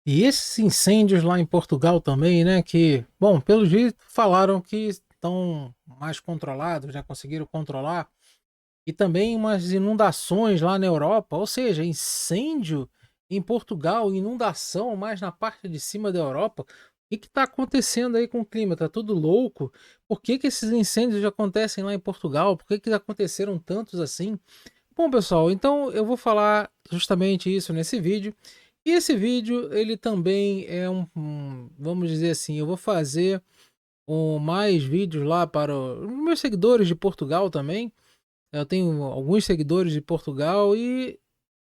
E esses incêndios lá em Portugal também, né, que, bom, pelo jeito falaram que estão mais controlados, já conseguiram controlar, e também umas inundações lá na Europa, ou seja, incêndio em Portugal, inundação mais na parte de cima da Europa. O que está acontecendo aí com o clima? Tá tudo louco? Por que que esses incêndios acontecem lá em Portugal? Por que que aconteceram tantos assim? Bom, pessoal, então eu vou falar justamente isso nesse vídeo. E esse vídeo, ele também é vamos dizer assim, eu vou fazer mais vídeos lá para os meus seguidores de Portugal também. Eu tenho alguns seguidores de Portugal e,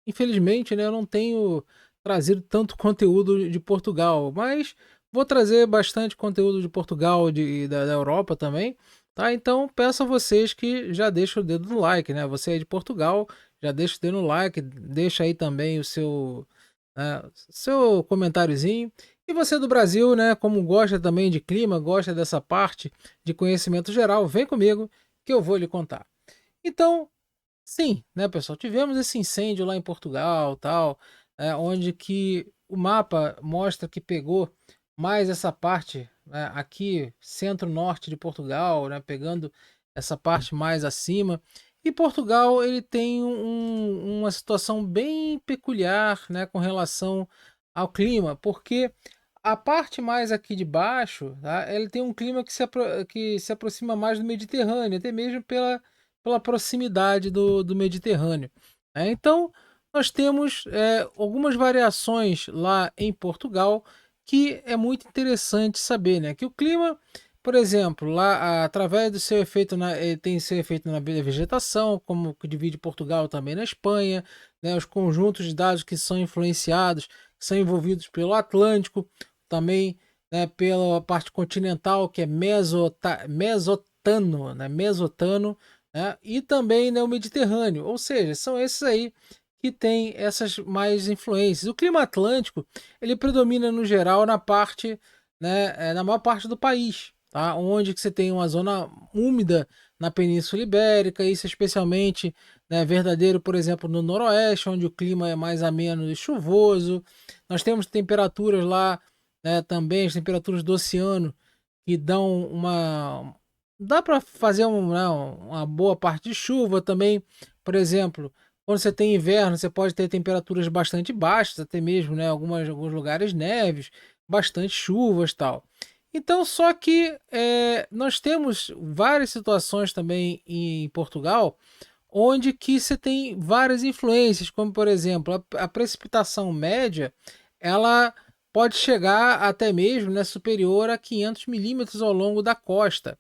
infelizmente, né, eu não tenho trazido tanto conteúdo de Portugal, mas vou trazer bastante conteúdo de Portugal e da Europa também, tá? Então peço a vocês que já deixem o dedo no like, né? Você é de Portugal, já deixa o dedo no like, deixa aí também o seu comentáriozinho. E você do Brasil, né, como gosta também de clima, gosta dessa parte de conhecimento geral, vem comigo que eu vou lhe contar. Então, sim, né, pessoal, tivemos esse incêndio lá em Portugal, tal, onde que o mapa mostra que pegou mais essa parte, né, aqui centro-norte de Portugal, né, pegando essa parte mais acima. E Portugal ele tem uma situação bem peculiar, né, com relação ao clima, porque a parte mais aqui de baixo, tá, ele tem um clima que se aproxima mais do Mediterrâneo, até mesmo pela proximidade do Mediterrâneo, né. Então, nós temos, algumas variações lá em Portugal, que é muito interessante saber, né, que o clima, por exemplo, lá através do seu efeito tem seu efeito na vegetação, como que divide Portugal também na Espanha, né, os conjuntos de dados que são influenciados, que são envolvidos pelo Atlântico, também, né, pela parte continental, que é mesotano, né, mesotano, né, e também, né, o Mediterrâneo, ou seja, são esses aí que têm essas mais influências. O clima atlântico, ele predomina no geral na parte, né, na maior parte do país, tá? Onde que você tem uma zona úmida na Península Ibérica, isso especialmente, né, verdadeiro, por exemplo, no Noroeste, onde o clima é mais ameno e chuvoso. Nós temos temperaturas lá, né, também as temperaturas do oceano que dão uma dá para fazer né, uma boa parte de chuva também. Por exemplo, quando você tem inverno, você pode ter temperaturas bastante baixas, até mesmo, né, alguns lugares neves, bastante chuvas, tal. Então, só que nós temos várias situações também em Portugal, onde que você tem várias influências, como por exemplo, a precipitação média, ela pode chegar até mesmo, né, superior a 500 milímetros ao longo da costa.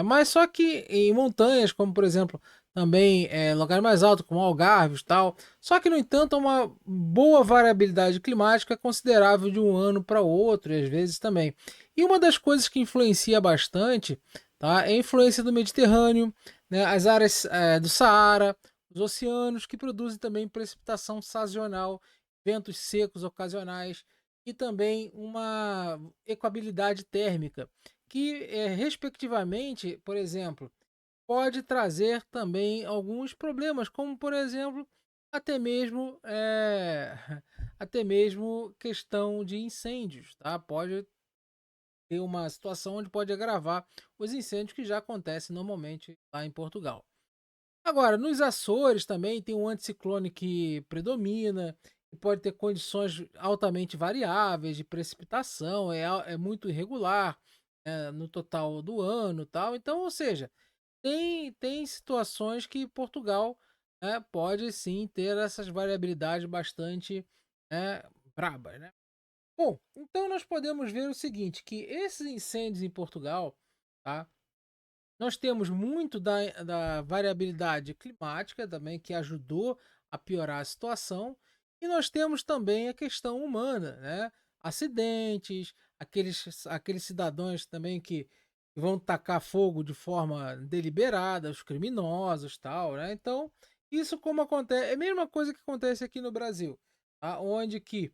Mas só que em montanhas, como por exemplo, também lugar mais alto, como Algarves e tal, só que no entanto há uma boa variabilidade climática considerável de um ano para outro, e às vezes também. E uma das coisas que influencia bastante, tá, é a influência do Mediterrâneo, né, as áreas do Saara, os oceanos que produzem também precipitação sazonal, ventos secos ocasionais e também uma equabilidade térmica, que respectivamente, por exemplo, pode trazer também alguns problemas, como por exemplo, até mesmo até mesmo questão de incêndios, tá? Pode ter uma situação onde pode agravar os incêndios que já acontecem normalmente lá em Portugal. Agora, nos Açores também tem um anticiclone que predomina, e pode ter condições altamente variáveis de precipitação, é muito irregular, no total do ano, tal. Então, ou seja, tem situações que Portugal, né, pode sim ter essas variabilidades bastante, né, brabas, né. Bom, então nós podemos ver o seguinte, que esses incêndios em Portugal, tá? Nós temos muito da variabilidade climática também, que ajudou a piorar a situação, e nós temos também a questão humana, né? Acidentes, aqueles cidadãos também que vão tacar fogo de forma deliberada, os criminosos, tal, né? Então, isso como acontece, é a mesma coisa que acontece aqui no Brasil, tá? Onde que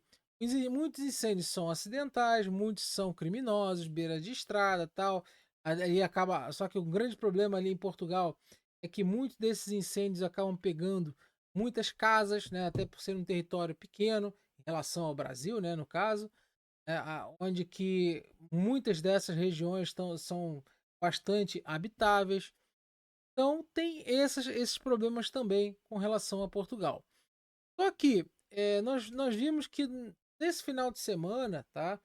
muitos incêndios são acidentais, muitos são criminosos, beira de estrada, tal. Ali acaba, só que o grande problema ali em Portugal é que muitos desses incêndios acabam pegando muitas casas, né, até por ser um território pequeno, em relação ao Brasil, né, no caso, onde que muitas dessas regiões são bastante habitáveis. Então tem esses problemas também com relação a Portugal. Só que nós vimos que nesse final de semana, tá?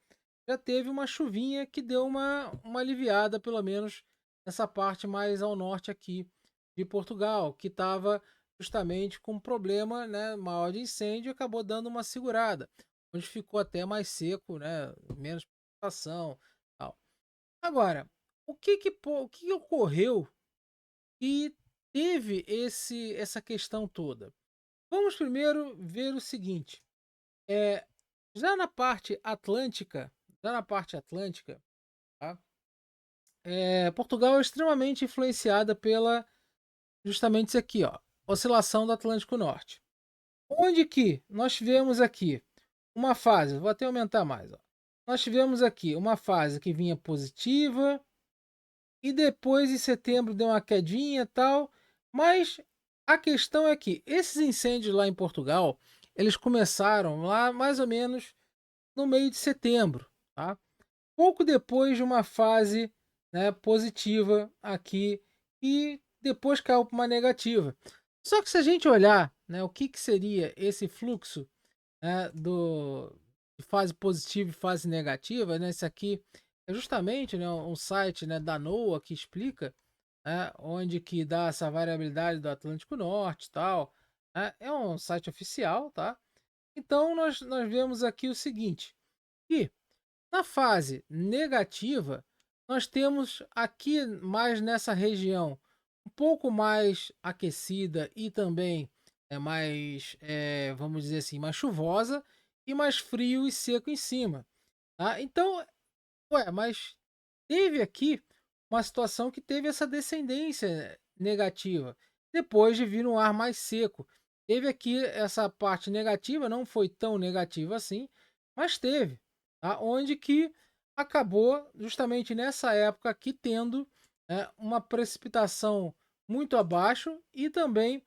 Já teve uma chuvinha que deu uma aliviada, pelo menos nessa parte mais ao norte aqui de Portugal, que estava justamente com um problema, né, maior de incêndio, e acabou dando uma segurada, onde ficou até mais seco, né, menos precipitação, tal. Agora, o que ocorreu e teve essa questão toda? Vamos primeiro ver o seguinte, é já na parte atlântica, tá? Portugal é extremamente influenciada pela justamente isso aqui, ó, oscilação do Atlântico Norte. Onde que nós tivemos aqui uma fase, vou até aumentar mais, ó. Nós tivemos aqui uma fase que vinha positiva, e depois em setembro deu uma quedinha e tal, mas a questão é que esses incêndios lá em Portugal, eles começaram lá mais ou menos no meio de setembro, tá? Pouco depois de uma fase, né, positiva aqui e depois caiu para uma negativa. Só que se a gente olhar, né, o que, que seria esse fluxo, né, de fase positiva e fase negativa, né, esse aqui é justamente, né, um site, né, da NOAA que explica, né, onde que dá essa variabilidade do Atlântico Norte e tal, né, é um site oficial, tá? Então nós vemos aqui o seguinte, que na fase negativa, nós temos aqui mais nessa região um pouco mais aquecida e também mais, vamos dizer assim, mais chuvosa e mais frio e seco em cima. Tá? Então, mas teve aqui uma situação que teve essa descendência negativa, depois de vir um ar mais seco. Teve aqui essa parte negativa, não foi tão negativa assim, mas teve, tá? Onde que acabou justamente nessa época aqui tendo uma precipitação muito abaixo e também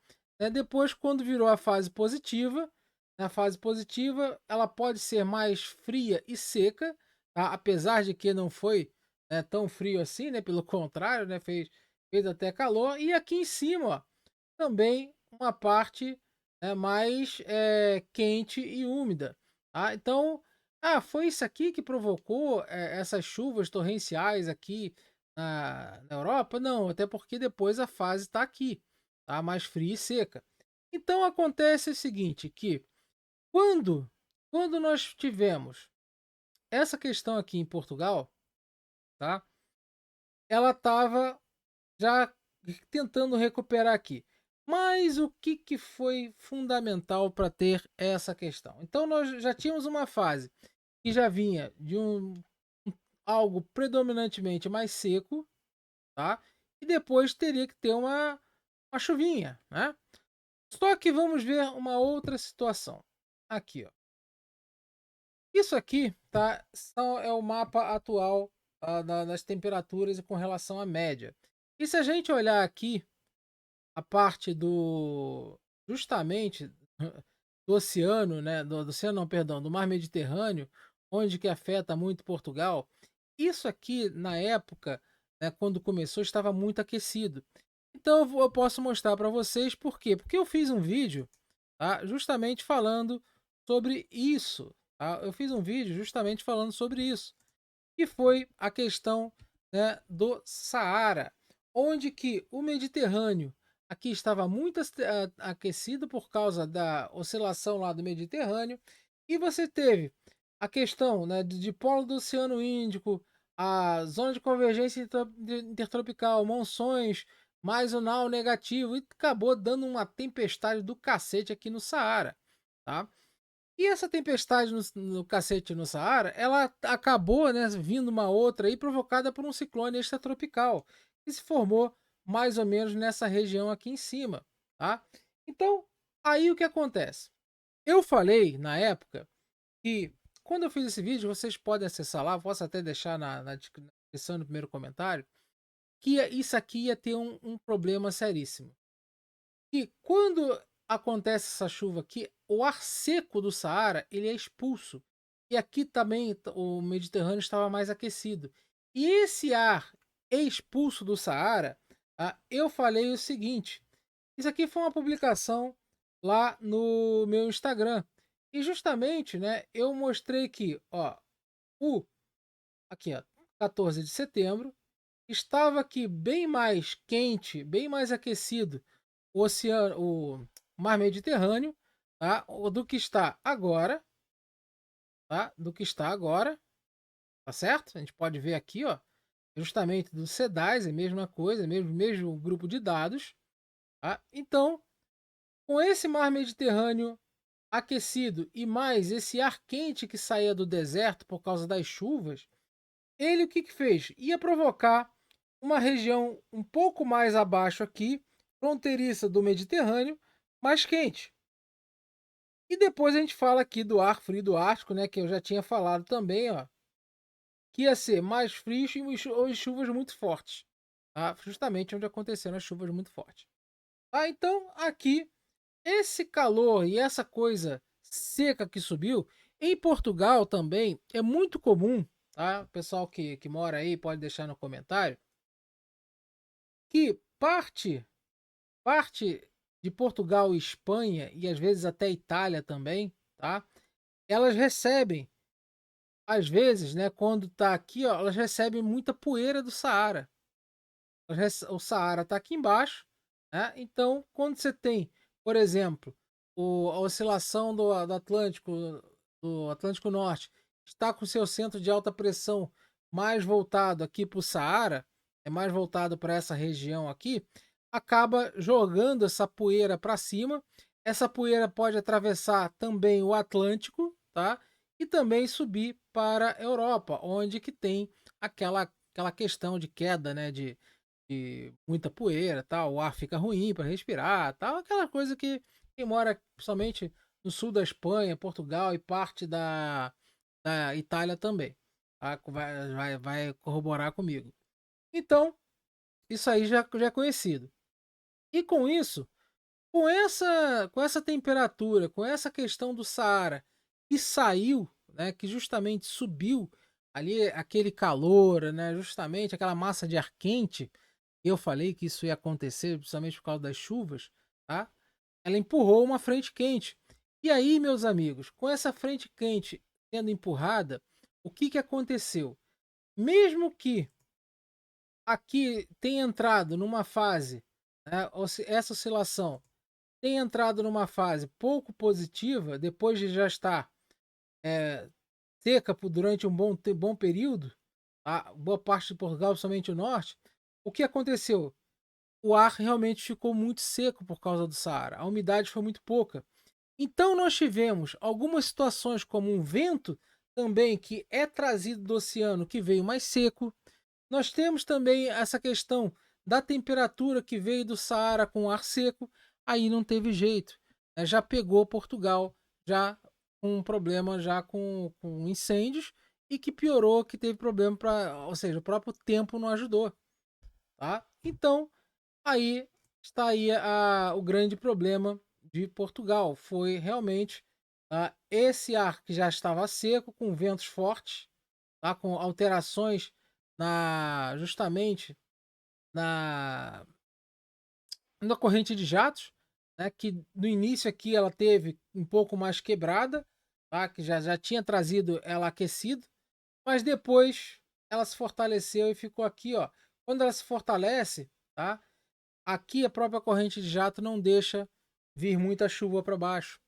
depois quando virou a fase positiva, na fase positiva ela pode ser mais fria e seca, tá? Apesar de que não foi tão frio assim, né? Pelo contrário, né? Fez até calor. E aqui em cima, ó, também uma parte mais quente e úmida. Tá? Então, foi isso aqui que provocou essas chuvas torrenciais aqui na Europa? Não, até porque depois a fase está aqui, tá? Mais fria e seca. Então acontece o seguinte, que quando, quando nós tivemos essa questão aqui em Portugal, tá? Ela estava já tentando recuperar aqui. Mas o que, que foi fundamental para ter essa questão? Então nós já tínhamos uma fase que já vinha de algo predominantemente mais seco, tá? E depois teria que ter uma chuvinha, né? Só que vamos ver uma outra situação. Aqui, ó. Isso aqui, tá? É o mapa atual das temperaturas com relação à média. E se a gente olhar aqui a parte justamente do oceano, né? Do oceano, não, perdão, do mar Mediterrâneo, onde que afeta muito Portugal. Isso aqui, na época, né, quando começou, estava muito aquecido. Então eu posso mostrar para vocês por quê? Porque eu fiz um vídeo, tá, justamente falando sobre isso. Tá? Eu fiz um vídeo justamente falando sobre isso. Que foi a questão, né, do Saara, onde que o Mediterrâneo aqui estava muito aquecido por causa da oscilação lá do Mediterrâneo, e você teve a questão, né, de polo do Oceano Índico, a zona de convergência intertropical, monções, mais o nao negativo, e acabou dando uma tempestade do cacete aqui no Saara, tá? E essa tempestade no cacete no Saara, ela acabou, né, vindo uma outra aí provocada por um ciclone extratropical que se formou mais ou menos nessa região aqui em cima, tá? Então, aí o que acontece? Eu falei na época que quando eu fiz esse vídeo, vocês podem acessar lá, posso até deixar na descrição no primeiro comentário, que isso aqui ia ter um problema seríssimo. E quando acontece essa chuva aqui, o ar seco do Saara, ele é expulso. E aqui também o Mediterrâneo estava mais aquecido. E esse ar expulso do Saara, eu falei o seguinte: isso aqui foi uma publicação lá no meu Instagram. E justamente, né, eu mostrei que, ó, o aqui, ó, 14 de setembro, estava aqui bem mais quente, bem mais aquecido o mar Mediterrâneo, tá? Do que está agora, tá? Do que está agora, tá certo? A gente pode ver aqui, ó, justamente do CEDAS, é a mesma coisa, mesmo grupo de dados, tá? Então, com esse mar Mediterrâneo aquecido e mais esse ar quente que saía do deserto por causa das chuvas, ele o que que fez? Ia provocar uma região um pouco mais abaixo aqui, fronteiriça do Mediterrâneo, mais quente. E depois a gente fala aqui do ar frio do Ártico, né, que eu já tinha falado também, ó, que ia ser mais frio e chuvas muito fortes, tá? Justamente onde aconteceram as chuvas muito fortes. Então, aqui, esse calor e essa coisa seca que subiu, em Portugal também é muito comum, tá? O pessoal que mora aí pode deixar no comentário, que parte de Portugal e Espanha, e às vezes até Itália também, tá? Elas recebem, às vezes, né, quando tá aqui, ó, elas recebem muita poeira do Saara. O Saara tá aqui embaixo, né? Então, quando você tem, por exemplo, a oscilação do Atlântico Norte, está com seu centro de alta pressão mais voltado aqui para o Saara, é mais voltado para essa região aqui, acaba jogando essa poeira para cima. Essa poeira pode atravessar também o Atlântico, tá? E também subir para a Europa, onde que tem aquela questão de queda, né, de muita poeira, tal, o ar fica ruim para respirar, tal, aquela coisa que quem mora principalmente no sul da Espanha, Portugal e parte da Itália também, tá? Vai corroborar comigo. Então, isso aí já é conhecido. E com isso, com essa temperatura, com essa questão do Saara que saiu, né, que justamente subiu ali aquele calor, né, justamente aquela massa de ar quente, eu falei que isso ia acontecer principalmente por causa das chuvas, tá? Ela empurrou uma frente quente. E aí, meus amigos, com essa frente quente sendo empurrada, o que que aconteceu? Mesmo que aqui tenha entrado numa fase, né, essa oscilação tenha entrado numa fase pouco positiva, depois de já estar é, seca durante um bom período, boa parte de Portugal, somente o norte, o que aconteceu? O ar realmente ficou muito seco por causa do Saara, a umidade foi muito pouca. Então nós tivemos algumas situações como um vento também que é trazido do oceano que veio mais seco. Nós temos também essa questão da temperatura que veio do Saara com ar seco, aí não teve jeito, né? Já pegou Portugal, já com um problema já com incêndios e que piorou, que teve problema para, ou seja, o próprio tempo não ajudou, tá? Então aí está aí o grande problema de Portugal. Foi realmente esse ar que já estava seco, com ventos fortes, tá? Com alterações justamente na, na corrente de jatos, né? Que no início aqui ela teve um pouco mais quebrada, tá? Que já tinha trazido ela aquecido, mas depois ela se fortaleceu e ficou aqui, ó. Quando ela se fortalece, tá? Aqui a própria corrente de jato não deixa vir muita chuva para baixo.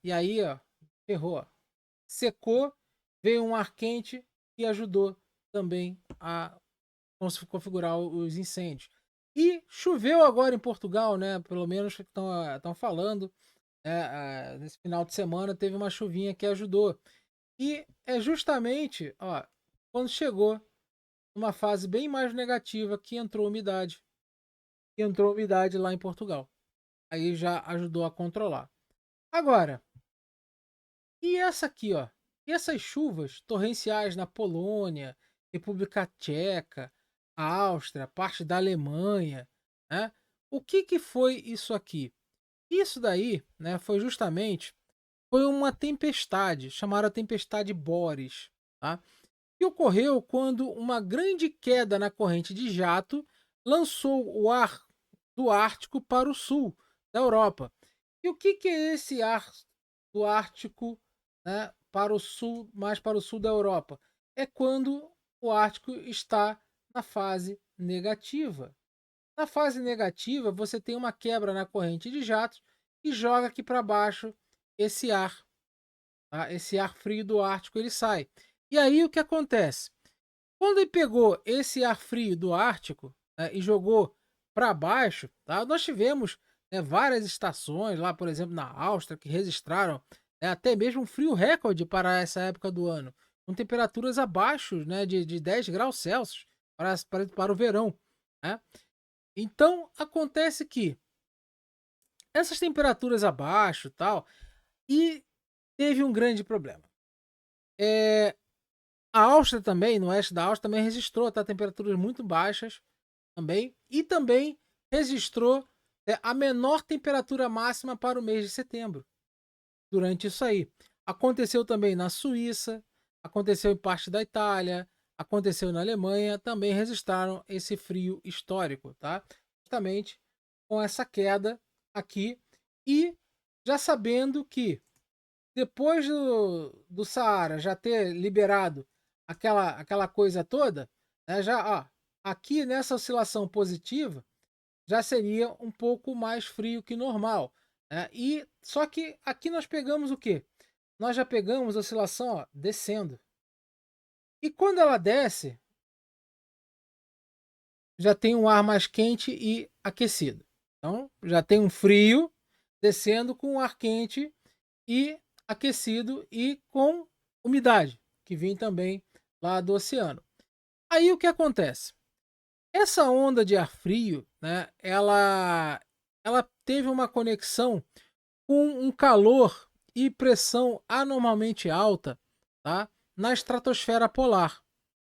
E aí, ó, ferrou. Ó. Secou, veio um ar quente e ajudou também a configurar os incêndios. E choveu agora em Portugal, né? Pelo menos estão falando. Nesse final de semana teve uma chuvinha que ajudou. E é justamente, ó, quando chegou numa fase bem mais negativa que entrou umidade. Entrou umidade lá em Portugal. Aí já ajudou a controlar. Agora, e essa aqui, ó? E essas chuvas torrenciais na Polônia, República Tcheca, a Áustria, parte da Alemanha, né? O que que foi isso aqui? Isso daí, né, foi uma tempestade, chamada tempestade Boris, tá? Que ocorreu quando uma grande queda na corrente de jato lançou o ar do Ártico para o sul da Europa. E o que é esse ar do Ártico, né, para o sul, mais para o sul da Europa? É quando o Ártico está na fase negativa. Na fase negativa, você tem uma quebra na corrente de jatos e joga aqui para baixo esse ar, tá? Esse ar frio do Ártico ele sai. E aí o que acontece? Quando ele pegou esse ar frio do Ártico, né, e jogou para baixo, tá? Nós tivemos, né, várias estações lá, por exemplo, na Áustria, que registraram, né, até mesmo um frio recorde para essa época do ano, com temperaturas abaixo, né, de 10 graus Celsius para o verão. Né? Então, acontece que essas temperaturas abaixo tal, e teve um grande problema. A Áustria também, no oeste da Áustria, também registrou, tá, temperaturas muito baixas também, e também registrou, a menor temperatura máxima para o mês de setembro, durante isso aí. Aconteceu também na Suíça, aconteceu em parte da Itália, aconteceu na Alemanha, também registraram esse frio histórico, tá? Justamente com essa queda aqui, e já sabendo que depois do Saara já ter liberado aquela coisa toda, né, já, ó, aqui nessa oscilação positiva já seria um pouco mais frio que normal, né? E só que aqui nós pegamos o quê? Nós já pegamos a oscilação, ó, descendo. E quando ela desce, já tem um ar mais quente e aquecido. Então, já tem um frio descendo com um ar quente e aquecido e com umidade, que vem também lá do oceano. Aí o que acontece? Essa onda de ar frio, né, ela teve uma conexão com um calor e pressão anormalmente alta, tá, na estratosfera polar.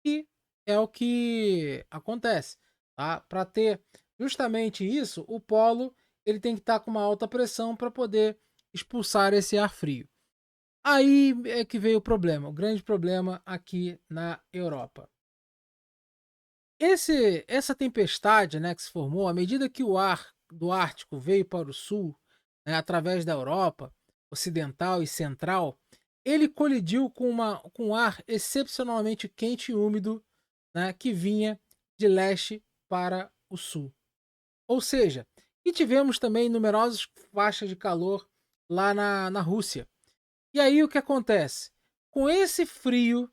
E é o que acontece, tá? Para ter justamente isso, o polo ele tem que estar com uma alta pressão para poder expulsar esse ar frio. Aí é que veio o problema, o grande problema aqui na Europa. Essa tempestade, né, que se formou à medida que o ar do Ártico veio para o sul, né, através da Europa ocidental e central, ele colidiu com um ar excepcionalmente quente e úmido, né, que vinha de leste para o sul. Ou seja, e tivemos também numerosas faixas de calor lá na Rússia. E aí o que acontece? Com esse frio,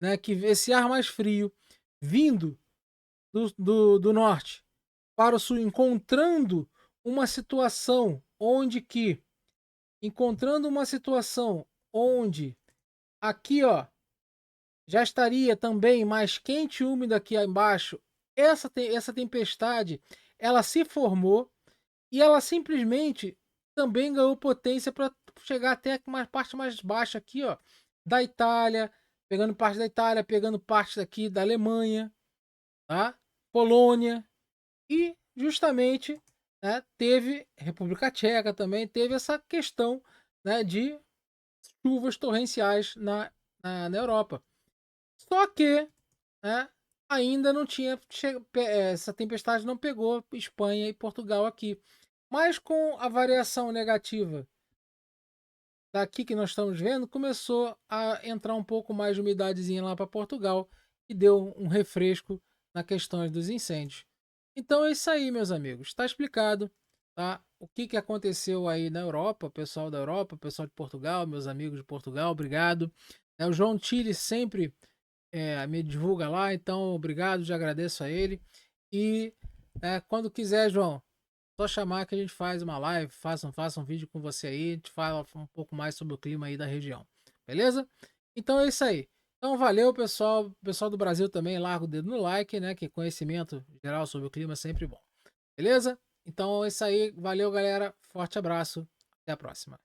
né, que esse ar mais frio vindo do norte para o sul, uma situação onde que encontrando uma situação onde aqui, ó, já estaria também mais quente e úmido aqui embaixo. Essa tempestade, ela se formou e ela simplesmente também ganhou potência para chegar até uma parte mais baixa aqui, ó, da Itália, pegando parte da Itália, pegando parte daqui da Alemanha, tá? Polônia e justamente, né, teve República Tcheca também teve essa questão, né, de chuvas torrenciais na Europa. Só que, né, ainda não tinha essa tempestade não pegou Espanha e Portugal aqui. Mas com a variação negativa daqui que nós estamos vendo, começou a entrar um pouco mais de umidadezinha lá para Portugal e deu um refresco na questão dos incêndios. Então é isso aí, meus amigos. Está explicado, tá? O que aconteceu aí na Europa, o pessoal da Europa, o pessoal de Portugal, meus amigos de Portugal, obrigado. O João Tille sempre me divulga lá, então obrigado, já agradeço a ele. E quando quiser, João, só chamar que a gente faz uma live, faça um vídeo com você aí, a gente fala um pouco mais sobre o clima aí da região. Beleza? Então é isso aí. Então valeu, pessoal. Pessoal do Brasil também, larga o dedo no like, né? Que conhecimento geral sobre o clima é sempre bom. Beleza? Então é isso aí. Valeu, galera. Forte abraço. Até a próxima.